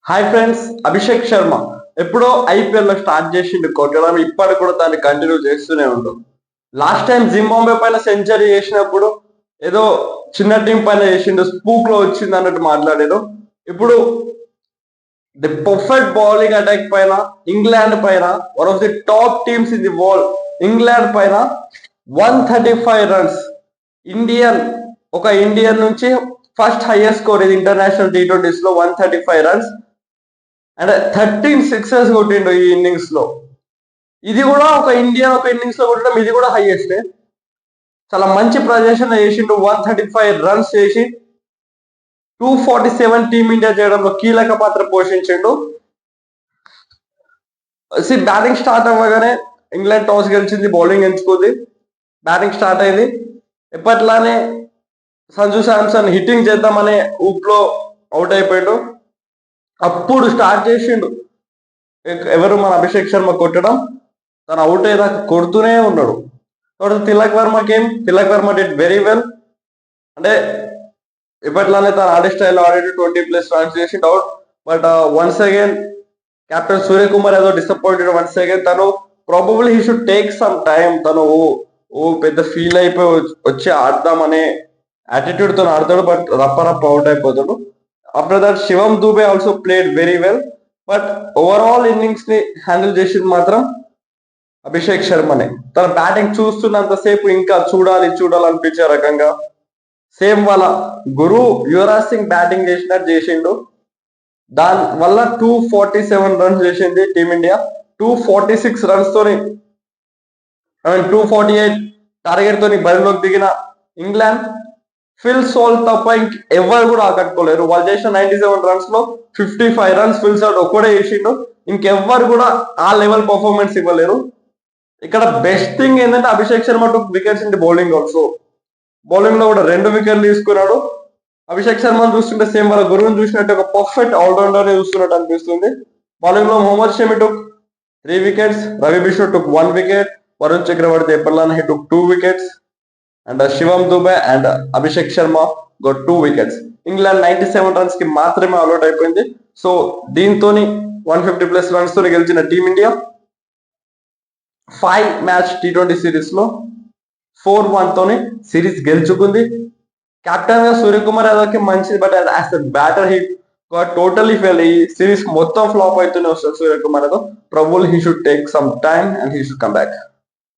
Hi friends, Abhishek Sharma ఎప్పుడో IPL లో start చేసిండు కొట్టడం. ఇప్పటికి కూడా దాన్ని కంటిన్యూ చేస్తూనే ఉంటాం. లాస్ట్ టైం జింబాబే పైన సెంచరీ చేసినప్పుడు ఏదో చిన్న టీం పైన చేసిండు, స్పూక్ లో వచ్చింది అన్నట్టు మాట్లాడారు. ఇప్పుడు ది పర్ఫెక్ట్ బౌలింగ్ అటాక్ పైన ఇంగ్లాండ్ పైన one of the top teams in the world England పైన 135 రన్స్. ఇండియన్ ఒక ఇండియన్ నుంచి ఫస్ట్ హైయెస్ట్ స్కోర్ ఇది ఇంటర్నేషనల్ T20s లో 135 రన్స్ అండ్ 13 సిక్సెస్ కొట్టిండు ఈ ఇన్నింగ్స్ లో. ఇది కూడా ఒక ఇన్నింగ్స్ లో కొట్టడం ఇది కూడా హైయెస్ట్. చాలా మంచి ప్రదర్శన చేసిండు. 135 రన్స్ చేసి 247 టీమిండియా చేయడంలో కీలక పాత్ర పోషించిండు. బ్యాటింగ్ స్టార్ట్ అవ్వగానే ఇంగ్లాండ్ టాస్ గెలిచింది, బౌలింగ్ ఎంచుకుంది. బ్యాటింగ్ స్టార్ట్ అయింది. ఎప్పట్లానే సంజు శాంసన్ హిట్టింగ్ చేద్దామనే ఊపులో అవుట్ అయిపోయాడు. అప్పుడు స్టార్ట్ చేసిండు ఎవరు మన అభిషేక్ శర్మ కొట్టడం. తను అవుట్ అయ్యేదాకా కొడుతూనే ఉన్నాడు. తర్వాత Tilak Varma did very well. అంటే ఇప్పట్లానే తను ఆడే స్టైల్ ఆడేది 20+ రన్స్ చేసి out. But once again captain Suryakumar ఏదో డిసప్పాయింటెడ్. వన్స్ అగైన్ తను probably he should take some time. తను పెద్ద ఫీల్ అయిపోయి వచ్చి ఆడదామనే యాటిట్యూడ్ తో ఆడతాడు, బట్ రప్ప అవుట్ అయిపోతాడు. After that Shivam Dube also played very well. But overall innings ని హ్యాండిల్ చేసింది మాత్రం అభిషేక్ శర్మనే. తన బ్యాటింగ్ చూస్తున్నంతసేపు ఇంకా చూడాలనిపించే రకంగా సేమ్ వాళ్ళ గురు యువరాజ్ సింగ్ బ్యాటింగ్ చేసినట్టు చేసిండు. దాని వల్ల 247 రన్స్ చేసింది టీమిండియా. 246 రన్స్ తోని 248 టార్గెట్ తోని బరిలోకి దిగిన ఇంగ్లాండ్ ఫిల్ సోల్ తప్ప ఎవరు కూడా ఆకట్టుకోలేరు. వాళ్ళు చేసిన 97 రన్స్ లో 55 రన్స్ ఫిల్ సోల్ ఒక్కడే చేసిండు. ఇంకెవ్వరు కూడా ఆ లెవెల్ పర్ఫార్మెన్స్ ఇవ్వలేరు. ఇక్కడ బెస్ట్ థింగ్ ఏంటంటే Abhishek Sharma 2 wickets in bowling also. Bowling లో కూడా 2 వికెట్లు తీసుకున్నాడు. అభిషేక్ శర్మను చూస్తుంటే సేమ్ వాళ్ళ గురువుని చూసినట్టు ఒక పర్ఫెక్ట్ ఆల్రౌండర్ చూస్తున్నట్టు అనిపిస్తుంది. బౌలింగ్ లో Mohammed Shami took 3 wickets, Ravi Bishnoi took 1 wicket, Varun Chakravarthy ఎప్పటిలానే he took 2 wickets and Shivam Dube and Abhishek Sharma got 2 wickets. England 97 runs కి మాత్రమే అవుట్ అయిపోయింది. సో దీంతో 150+ రన్స్ తో గెలిచిన టీమిండియా 5 మ్యాచ్ T20 సిరీస్ లో 4-1 తోని సిరీస్ గెలుచుకుంది. కెప్టెన్ గా సూర్యకుమార్ యాదవ్ మంచిది, but as a batter he totally fail. ఈ సిరీస్ మొత్తం ఫ్లాప్ అవుతూనే వస్తుంది Suryakumar Yadav. Probably he should take some time and he should come back.